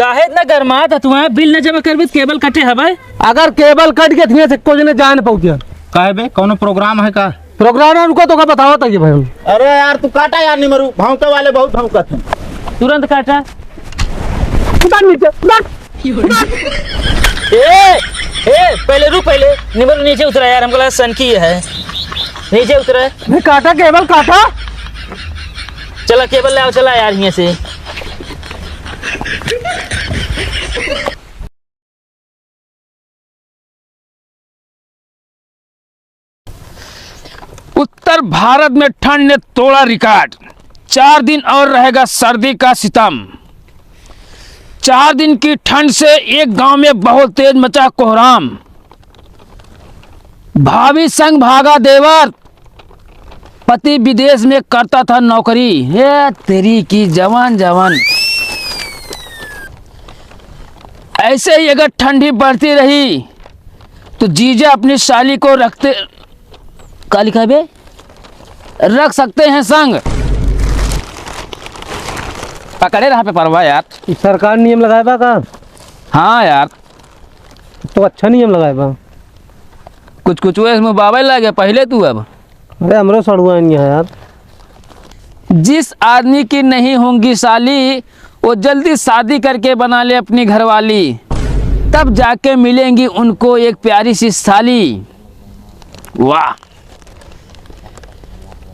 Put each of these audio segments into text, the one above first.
काहे इतना गरमात है तुम्हारा? बिल न जमा करबे केबल कटे हवे। अगर केबल कट के थिए से कुछ ने जान पहुंचे काहे बे कोनो प्रोग्राम है का? प्रोग्राम उनको तो का बताओ था ये भाई। अरे यार तू काटा यार नहीं मरू, भौंके वाले बहुत भौंकत हैं। तुरंत काटा। उतार नीचे उतार। ए पहले रुक, पहले निमर नीचे उतरा यार, हमको लगा सन की है। नीचे उतरा। नहीं काटा केबल काटा। चला केबल ले आओ, चला यार यहाँ से। उत्तर भारत में ठंड ने तोड़ा रिकॉर्ड। 4 दिन और रहेगा सर्दी का सितम। 4 दिन की ठंड से एक गांव में बहुत तेज मचा कोहराम। भाभी संग भागा देवर, पति विदेश में करता था नौकरी। हे तेरी की जवान जवान। ऐसे ही अगर ठंडी बढ़ती रही तो जीजा अपनी साली को रखते का लिखा बे रख सकते हैं संग। पकड़े रहा पे परवा यार। सरकार नियम लगाए बा का? हाँ यार तो अच्छा नियम लगाए बा। कुछ कुछ इसमें बाबा लगे पहले तू। अब अरे हमरो सड़ुआ नहीं है यार। जिस आदमी की नहीं होंगी साली वो जल्दी शादी करके बना ले अपनी घरवाली, तब जाके मिलेंगी उनको एक प्यारी सी साली। वाह।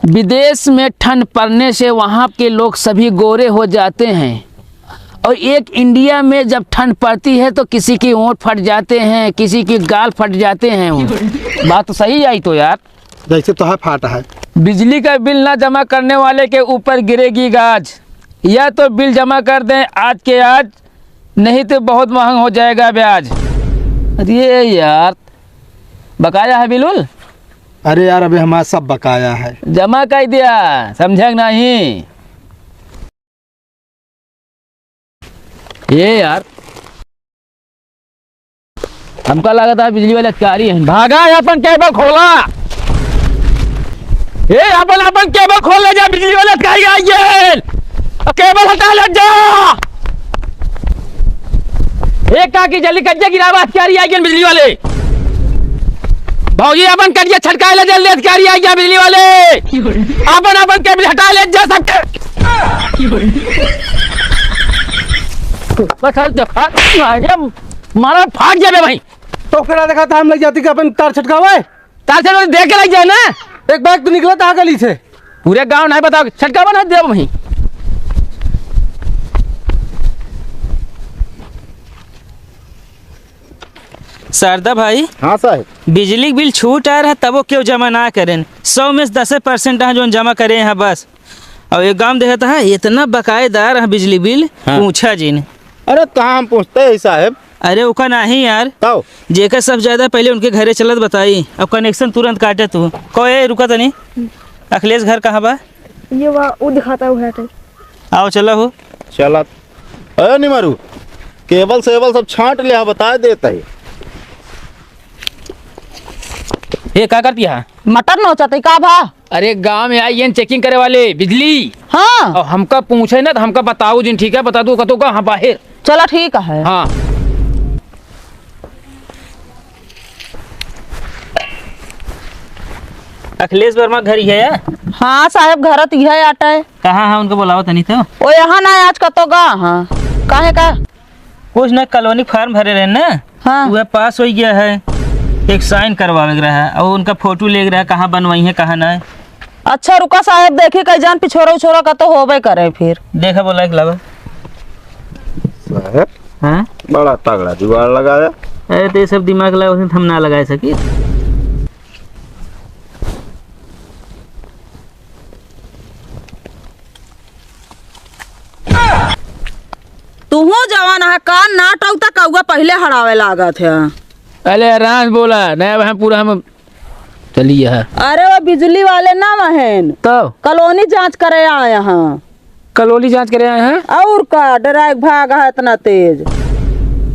विदेश में ठंड पड़ने से वहाँ के लोग सभी गोरे हो जाते हैं, और एक इंडिया में जब ठंड पड़ती है तो किसी की ओंठ फट जाते हैं, किसी की गाल फट जाते हैं। बात तो सही आई तो यार। जैसे तो है फाटा है। बिजली का बिल ना जमा करने वाले के ऊपर गिरेगी गाज। या तो बिल जमा कर दें आज के आज, नहीं तो बहुत महंगा हो जाएगा ब्याज। अरे यार बकाया है बिलुल? अरे यार अभी हमारा सब बकाया है। जमा कर दिया, समझे नहीं? ये यार हमका लगा था बिजली वाले अधिकारी हैं। भागा अपन केबल खोला। ये अपन केबल खोल ले जा, बिजली वाले अधिकारी आइए। केबल हटा ले जा। एक काकी जल्दी कज्जे गिरावा, अधिकारी आइए बिजली वाले। भौजी अपन करिए छटका ले जल्दी, अधिकारी आ गया बिजली वाले। अपन केबल हटा ले जा सकते। मारा फाट जाए भाई। तो क्या देखा था हम लग जाती कि अपन तार छटकावे। तार से देख के लग जाए ना। एक बैग तो निकला था गली से। पूरे गांव नहीं बताओ छटकावा ना दे वहीं। शारदा भाई। हाँ साहब। बिजली बिल छूट आ रहा तब वो क्यों जमा ना करें? 100 में 10% है जो जमा करें हैं बस। और एक गांव देखा है इतना बकायेदार है बिजली बिल। हाँ। पूछा जी ने। अरे कहाँ हम पूछते हैं साहब। अरे उका नहीं यार, ताओ जेकर सब ज्यादा पहले उनके घरे चलत बताई। अब कनेक्शन तुरंत काटे तू कोई रुका तो नहीं। अखिलेश घर कहाँ बा? ये वो दिखाता हुआ है। आओ चला हो। चला। अरे नहीं मरू, केबल सेबल सब छांट लिया बता देता है। ये क्या करती है? मटन नोचते का भा? अरे गांव में आई चेकिंग करे वाले बिजली। हाँ और हमका पूछे ना तो हमका बताओ जिन। ठीक है बता दो कतो का। हाँ बाहर। चलो ठीक है। हाँ अखिलेश वर्मा घर ही है या? हाँ साहब घर तो यह आटा है। कहाँ है उनको बुलाओ तनी तो। वो यहाँ ना आज कतो गा। हाँ काहे का? कुछ ना कॉलोनी फार्म भरे रहे ना। हाँ वह पास हो गया है, एक साइन करवावे रहा है और उनका फोटो ले रहा है कहाँ बनवाई है कहाँ ना है। अच्छा रुका साहब देखे कई जान पिछोरा उछोरा का तो होबे करे फिर। देखा बोला एक लावा। साहब हाँ बड़ा तगड़ा जुगाड़ लगाया। अरे तो ये सब दिमाग लगा उसने हम ना लगा सकी। तू जवान है कान ना टौता कौआ पहले हड़ावे लागत है। पहले आराम बोला नया वहाँ पूरा हम चलिए है। अरे वो बिजली वाले ना वहन तो कॉलोनी जांच करे आए यहाँ। कलोली जांच करे आए हैं। और का डराइक भागा है इतना तेज।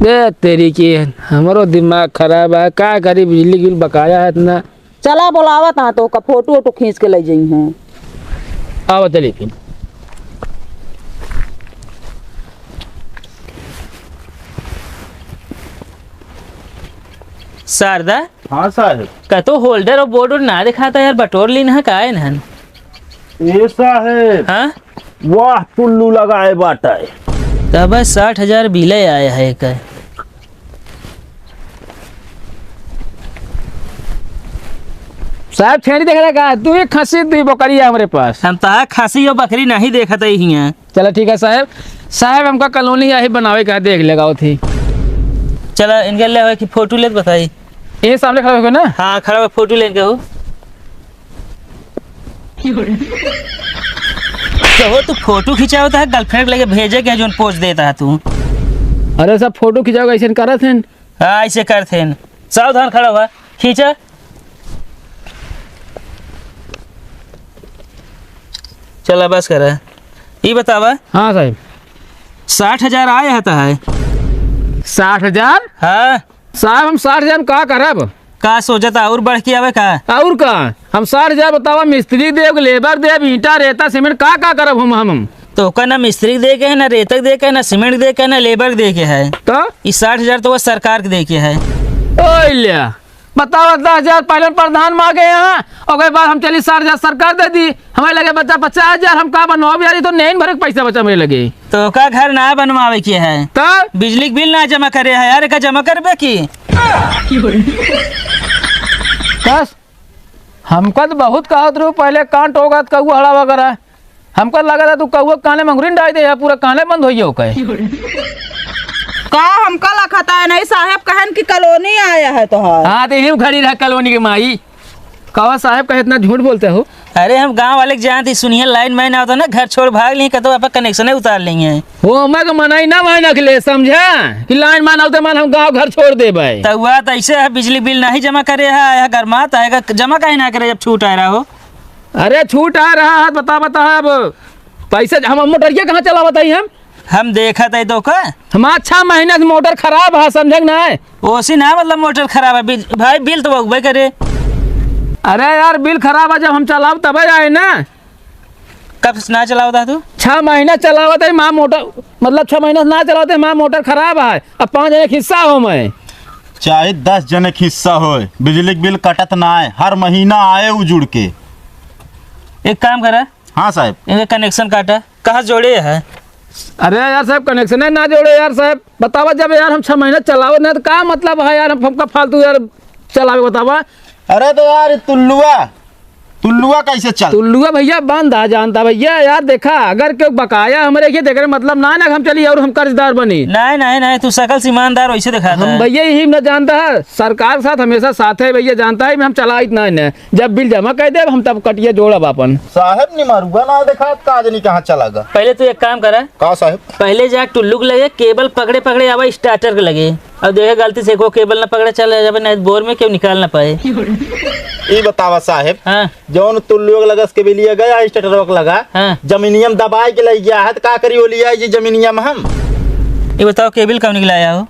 दे तेरी की हमारो दिमाग खराब है। का करी बिजली बिल बकाया है इतना। चला बोलावत हाँ तो का फोटो वोटो खींच के ले जाई हैं। आओ चलिए फिर। शारदा हाँ साहब। कतो होल्डर और बोर्ड और ना दिखाता यार, बटोर ली ना का है ना। ये साहब हाँ वाह टुल्लू लगाए बाटा है। तब 60,000 बिल आया है का। साहब छेड़ी देख रहा का तू एक खसी दी बकरी है हमारे पास। हम तो खासी और बकरी नहीं देखते ही हैं। चलो ठीक है साहब। साहब हमका कॉलोनी यही बनावे का देख लेगा वो थी। चलो इनके ले कि फोटो ले बताई। ये सामने खड़ा होगा ना। हाँ खड़ा हो, फोटो लेके हो। तो हो तू फोटो खिंचा होता है गर्लफ्रेंड लेके भेजे के जोन पोस्ट देता है तू। अरे सब फोटो खिंचाओगे ऐसे कर थे। हाँ ऐसे करते हैं। सावधान खड़ा हुआ, खींचा। चला बस कर। ये बतावा हाँ साहब 60,000 आया होता है। 60,000। हाँ साहब हम 60,000 का करब। का सोचता और बढ़ के आवे का। और का हम 60,000 बतावा मिस्त्री देव लेबर देव ईंटा रेता सीमेंट का करब हम। तो का ना मिस्त्री दे के है, ना रेतक दे के है, ना सीमेंट दे के है, ना लेबर दे के है। तो ये 60,000 तो वो सरकार के दे के है। ओ लिया बताओ 10,000 पहले प्रधान मांगे यहाँ और उसके बाद हम चली 60,000 सरकार दे दी। हमें लगे बच्चा 50,000 हम का बनवाओ यार, तो नहीं भरे पैसा बचा मेरे लगे। तो का घर ना बनवावे के है, तो बिजली के बिल ना जमा करे है यार, का जमा करबे की। बस हमको तो बहुत कहत रहो पहले कांट होगा तो कौआ हड़ा वगैरह। हमको लगा था तू कौआ काने मंगुरी डाल दे पूरा काने बंद हो गया कहे। का हमका लखता है नहीं साहब कहन की कॉलोनी आया है तोहार। हाँ तो यही खड़ी रहा कॉलोनी की माई। कहा साहब का इतना झूठ बोलते हो। अरे हम गांव वाले के जानते सुनिए लाइन में ना होता ना, घर छोड़ भाग ली कतो आप कनेक्शन उतार लेंगे। वो मैं को मनाई ना मैं नखले समझा कि लाइन मान होते मन हम गांव घर छोड़ दे भाई। तो हुआ तो ऐसे है, बिजली बिल नहीं जमा करे है, गर्मात आएगा जमा कहीं ना करे जब छूट आ रहा हो। अरे छूट आ रहा है बता अब पैसे हम मोटरिया कहाँ चला बताई हम देखा था तो का हम 6 महीने से मोटर खराब है समझे ना। ओसी ना मतलब मोटर खराब है भाई, बिल तो वो करे। अरे यार बिल खराब है जब हम चलाओ तब आए ना। कब से ना चलाओ था तू? 6 महीना चलावत है माँ मोटर, मतलब 6 महीना ना चलाते माँ मोटर खराब है। अब 5 जने हिस्सा हो मैं चाहे 10 जने के हिस्सा हो, बिजली के बिल कटत ना आए, हर महीना आए उजुड़ के। एक काम करा। हाँ साहब इनका कनेक्शन काटा, कहाँ जोड़े है? अरे यार साहब कनेक्शन ना जोड़े यार साहब बतावा। जब यार हम 6 महीना चलाओ ना तो क्या मतलब है यार हमका फालतू यार चलावे बतावा। अरे तो यार तुल्लुआ कैसे चल? टुल्लुआ भैया बंद आ जानता भैया यार। देखा अगर क्यों बकाया हमारे के देख रहे मतलब ना हम चलिए और हम कर्जदार बनी। नहीं तू सकल ईमानदार वैसे दिखाता हम है। भैया यही न जानता है सरकार के साथ हमेशा साथ है भैया जानता है हम चला इतना है। जब बिल जमा कर दे हम तब कटिए जोड़ब अपन। साहब नहीं मारूंगा ना देखा काज नहीं कहाँ चलागा। पहले तू एक काम करा, कहा साहब? पहले जा टुल्लू के लगे केबल पकड़े आवा स्टार्टर के लगे। अब देखे गलती से को केबल ना पकड़े चल जब नहीं बोर में क्यों निकाल ना पाए। ये बतावा साहब, हाँ जौन तुल्लुआ लगा के भी लिया गया स्टेटर लगा, हाँ जमीनियम दबाई के ले गया है तो का करी लिया ये जमीनियम हम। ये बताओ केबल कब निकलाया हो?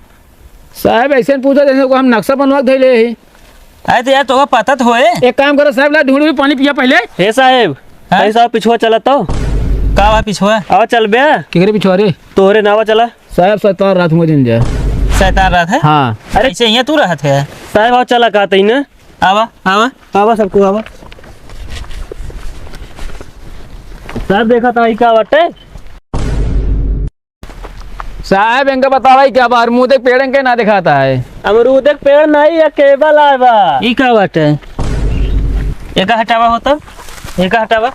साहब ऐसे पूछा जैसे को हम नक्शा बनवा दे ले। अरे तो यार तो पता तो होए। एक काम करो साहब ला ढूंढ भी पानी पिया पहले। हे साहेब हाँ? ऐसा पिछुआ चला तो का हुआ पिछुआ? आवा चल बे केकरे पिछवारे तोहरे नावा चला। साहब 17 रात में दिन जाए। शैतान रात है। हाँ अरे ऐसे यहाँ तू रहा थे। साहेब आवा चला का तई ना आवा आवा सबको आवा। साहब देखा था का बटे साहब इनका बतावा क्या बार मुँह देख पेड़ के ना दिखाता है। अमरूद के पेड़ नहीं या केबल आवा। ये का बात है? एक हटावा होता, एक हटावा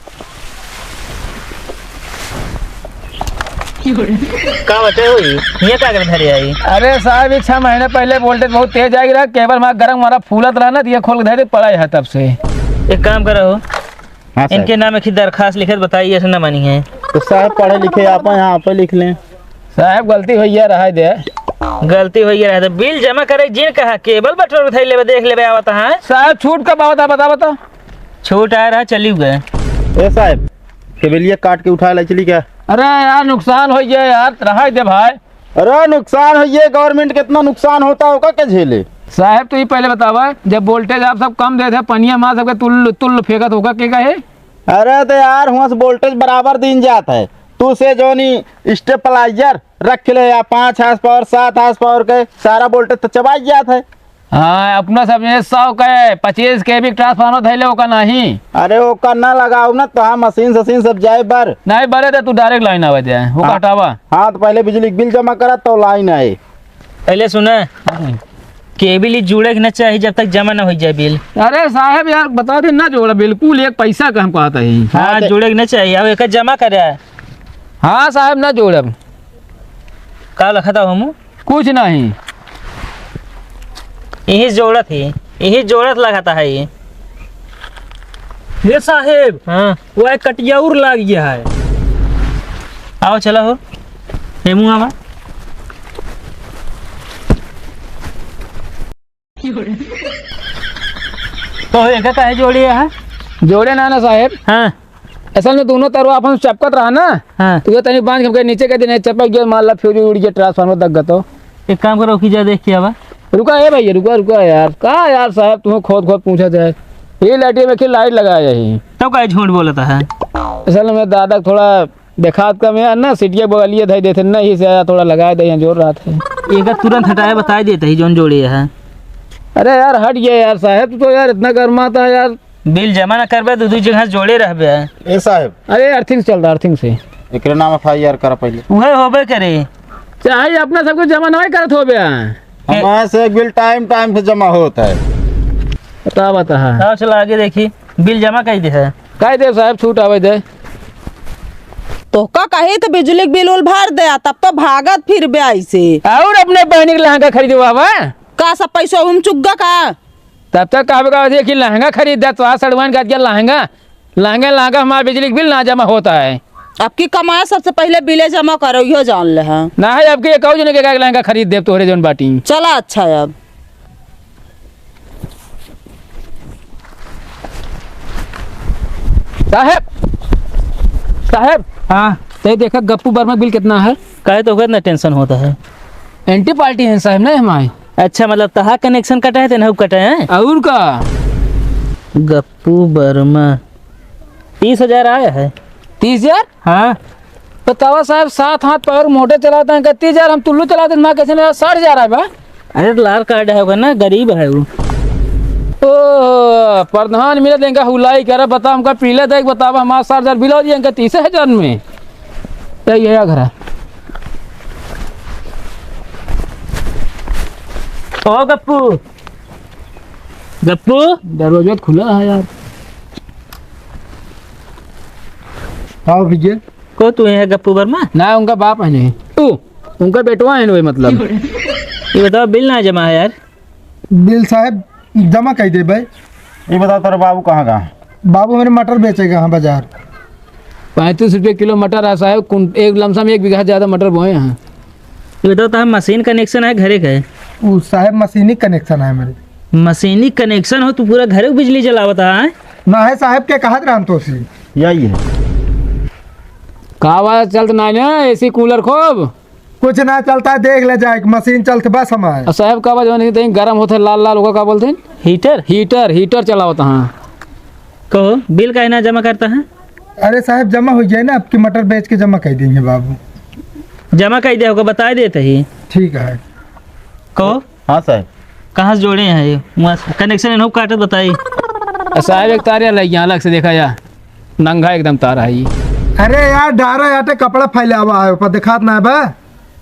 का बटे हुई ये का कर धरे आई। अरे साहब ये 6 महीने पहले वोल्टेज बहुत तेज आई रहा केबल में गर्म हमारा फूलत रहा ना तो ये खोल के धरे पड़ा है तब से। एक काम करो, हाँ इनके नाम की दरखास्त लिखत बताइए ऐसा न मानी है। तो साहब पढ़े लिखे आप यहाँ पे लिख लें। साहब गलती भैया रहा दे। गलती हो रहा है बिल जमा करे जिन कहा केबल बटोर उठाई ले देख ले आवता है। साहब छूट का बता बता छूट आ रहा चली गए। ए साहब केबलिया काट के उठा ले चली क्या? अरे यार नुकसान हो गया यार रहा दे भाई। अरे नुकसान है ये गवर्नमेंट कितना नुकसान होता होगा क्या झेले? साहब तो ये पहले बतावा जब वोल्टेज आप सब कम देते पनिया मार सबके तुल फेंकत होगा के कहे। अरे तो यार वहाँ से वोल्टेज बराबर दिन जाता है। तू से जोनी स्टेपलाइजर रख ले या 5 हार्स पावर 7 हार्स पावर के सारा वोल्टेज तो चबाई जाता है। हाँ अपना समझे 100 के 25 के भी ट्रांसफार्मर धैले ओका नहीं अरे वो करना लगाओ ना तो हाँ मशीन सशीन सब जाए बर। नहीं बरे तो तू डायरेक्ट लाइन आवा जाए वो हाँ। हटावा। हाँ तो पहले बिजली का बिल जमा करा तो लाइन आए। पहले सुना केबिल ही जुड़े के न चाहिए जब तक जमा ना हो जाए बिल। अरे साहब यार बता दे ना जोड़ा बिल्कुल एक पैसा का हमको आता है। हाँ जुड़े के न चाहिए अब एक जमा करे। हाँ साहब ना जोड़ब का लिखा था हम कुछ नहीं यही जोड़त है यही जोड़त लगाता है ये। ये साहेब हाँ वो एक कटिया और लग गया है। आओ चला हो हेमू आवा। तो एक का है जोड़ी है। जोड़े ना साहब। हाँ असल में दोनों तरफ अपन चपकत रहा ना हाँ तो ये तनी बांध के नीचे के दिन चपक गया मान ला फ्यूज उड़ गया ट्रांसफार्मर तक गया तो एक काम करो की जा देख के आवा। रुका है भैया रुका यार कहा यार साहब तुम्हें खोद पूछा जाए ये लाइट में कि लाइट लगाया यही तब का झूठ बोलता है। असल में दादा थोड़ा देखात कम है ना सीटिया बगलिए धई देते ना ही से थोड़ा लगाए दे जोर रहा था एक तुरंत हटाया बता देता ही जोन जोड़ी है। अरे यार हट गया यार साहब तू तो यार इतना गर्माता है यार बिल जमा ना करबे तो दू जगह जोड़े रहबे। ए साहब अरे अर्थिंग चल रहा अर्थिंग से एकरे नाम FIR करा पहले। वही होबे करे चाहे अपना सब कुछ जमा नहीं करत हो गया हमारे से बिल टाइम टाइम से जमा होता है। बता है आओ चलो आगे देखी बिल जमा कर दे है। कह दे साहब छूट आवे दे तो का कहे तो बिजली के बिल उल भर दे तब तो भागत फिर बे ऐसे और अपने बहनी के लहंगा खरीदवा बा का सब पैसा हम चुग्गा का तब तक कहा का देखिए लहंगा खरीद दे तो आज सड़वान का दिया लहंगा हमारा बिजली का बिल ना जमा होता है। अब की कमाया सबसे पहले बिले जमा करो यो जान ले है ना है अब के कहू जने के लहंगा खरीद दे तोहरे जोन बाटी चला अच्छा है। अब साहब हाँ तो देखा गप्पू वर्मा बिल कितना है कहे तो कितना टेंशन होता है। एंटी पार्टी है साहब ना हमारे अच्छा मतलब तहा कनेक्शन कटा है तेना कटा है। और का गप्पू वर्मा 30,000 आया है। 30,000 हाँ बतावा साहब 7 हाथ पैर मोटे चलाते हैं 30,000 हम टुल्लू चलाते हैं कैसे मेरा 60,000 है बा। अरे लाल कार्ड है होगा ना गरीब है वो। ओ प्रधान मिले देंगे हुलाई करे बता हमका पीले देख बतावा हमारा 60,000 बिल हो जाएंगे 30,000 में यही है घर ओ गप्पू गप्पू दरवाजा खुला है यार हाँ विजय को तू है गप्पू वर्मा ना उनका बाप है नहीं तू उनका बेटवा है वही मतलब ये बताओ बिल ना जमा है यार। बिल साहब जमा कर दे भाई। ये बताओ तेरे बाबू कहाँ बाबू मेरे मटर बेचेगा हाँ बाजार 35 रुपये किलो मटर है साहब एक लमसम 1 बीघा ज़्यादा मटर बोए हैं। ये बताओ तो मशीन कनेक्शन है घरे का है। वो साहब मशीनी कनेक्शन है मेरे मशीनी कनेक्शन हो तो पूरा घरे को बिजली जलावता है। ना है साहब के कहा राम तो सी यही है। कहा चलत ना एसी कूलर खूब कुछ ना चलता है देख ले जाए मशीन चलते बस हमारे और साहब का जो नहीं गर्म होते लाल लाल होगा क्या बोलते हैं हीटर हीटर चला होता हाँ कहो बिल का ना जमा करता है। अरे साहब जमा हो जाए ना आपकी मटर बेच के जमा कर देंगे बाबू। जमा कर दिया होगा बता देते ही। ठीक है कहो हाँ साहब कहाँ से जोड़े हैं ये वहाँ कनेक्शन इन्हों काटत बताइए। साहब एक तार लग गया अलग से देखा जा नंगा एकदम तार है ये अरे यार डारा याटे कपड़ा फैला हुआ है ऊपर दिखात ना है बा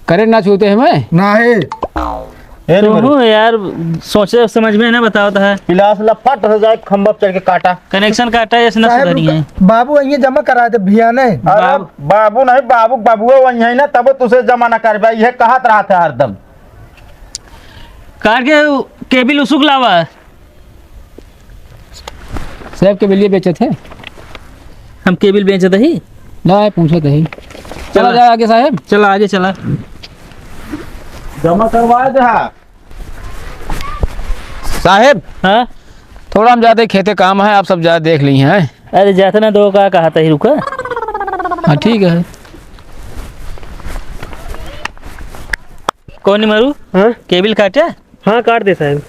करेंट ना छूते हैं मैं ना है ए तो निमरू, हूँ यार सोचे समझ में ना बताओ तो है पिलास लपट हो जाए खंबा पे चढ़ के काटा। कनेक्शन काटा है इसने साहब सुधरी है। बाबू ये जमा करा दे भैया ने अरे बाबू नहीं बाबू वही है ना तब तुझे जमा ना कर पाई है कहत रहा था हरदम। काट के केबिल उसुक लावा साहब के बिलिए बेचे थे हम केबिल बेचते ही ना पूछे थे ही चला जाए आगे साहब चला आगे चला जमा करवाए थे हाँ। साहब हाँ थोड़ा हम जाते खेते काम है आप सब जा देख ली हैं। अरे जाते ना दो का कहा था ही रुका। हाँ ठीक है कौन नहीं मारू हाँ केबिल काटा हाँ काट दे साहब।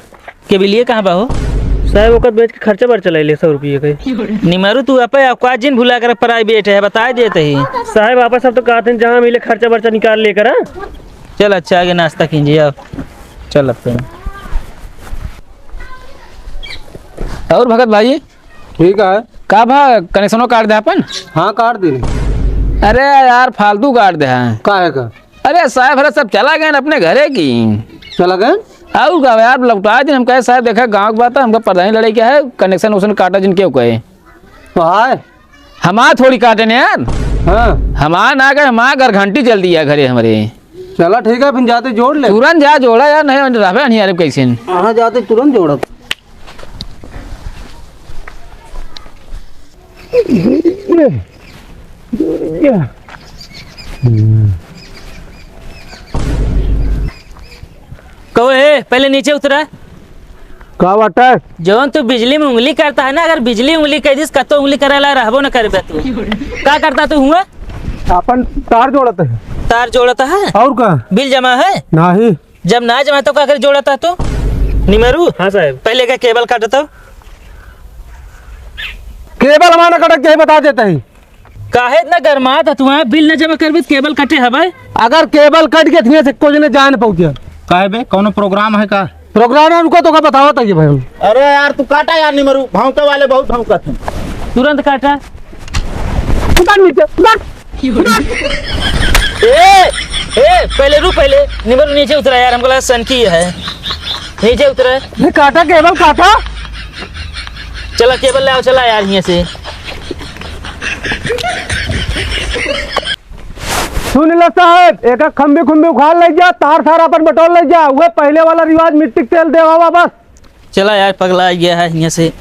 केबिल ये कहाँ बा हो साहब ओकर बेच के खर्चा बढ़ चला 100 रुपये का। निमारू तू अपे आपका जिन भुला कर प्राइवेट है बता देते ही। साहब आपस सब तो कहते हैं जहाँ मिले खर्चा बर्चा निकाल लेकर। हाँ चल अच्छा आगे नाश्ता कीजिए आप चल अब और भगत भाई ठीक है। का भा कनेक्शनों काट दे अपन? हाँ काट दी। अरे यार फालतू काट दे हैं। का है का? अरे साहब अरे सब चला गए अपने घरे की। चला गए? और का यार लौटा दिन हम कहे साहब देखा गाँव की बात है हमको पता नहीं लड़े क्या है कनेक्शन उसन काटा जिनके कहे तो हाय हमारा थोड़ी काटे ने यार। हाँ हमारा ना गए हमारा घर घंटी चल दिया घरे हमारे। चला ठीक है फिर जाते जोड़ ले। तुरंत जा जोड़ा यार नहीं रहे नहीं यार कैसे। हाँ जाते तुरंत जोड़ा। कहो पहले नीचे उतरा। का बात है? जवन तू बिजली में उंगली करता है ना अगर बिजली उंगली कह दिस कतो उंगली करेला रहबो न करबे तू का करता तू हुआ? अपन तार जोड़ते है। तार जोड़ता है और का? बिल जमा है नहीं। जब ना जमा तो का कर जोड़ता तो निमरू। हाँ साहब। पहले का केबल काटता केबल हमारा कटक के बता देता है। काहे इतना गरमा था तू बिल न जमा करबे केबल कटे हवे। अगर केबल कट के थे से कुछ ने जान पहुंचा। काहे बे कौन प्रोग्राम है का? प्रोग्राम है उनको तो का बताओ था भाई। अरे यार तू काटा यार निमरू भौंके वाले बहुत भौंकत हैं। तुरंत काटा। पहले रू पहले निमरू नीचे उतरा यार हमको लगा सनकी है। नीचे उतरा काटा केबल काटा। चला केबल ले आओ चला यार यहाँ से। सुन लो साहब एक खम्बी खुम्बी उखाड़ ले जा तार सारा अपन बटोर ले जा वह पहले वाला रिवाज मिट्टी तेल दे बस। चला यार पगला गया है यहाँ से।